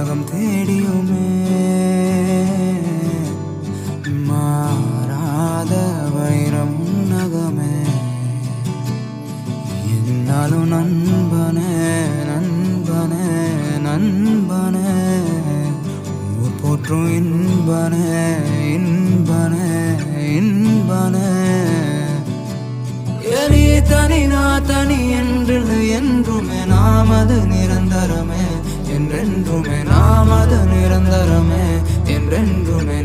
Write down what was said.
உலகம் தேடியுமே மாறாத வைரம் நகமே என்னாலும் நண்பனே நண்பனே நண்பனே ஊர் போற்றும் இன்பனே இன்பனே இன்பனே எலி தனி நான் தனி என்றில்லை என்றுமே நாம் அது நிரந்தரமே என்றென்றுமே நாம் அது நிரந்தரமே என்றென்றுமே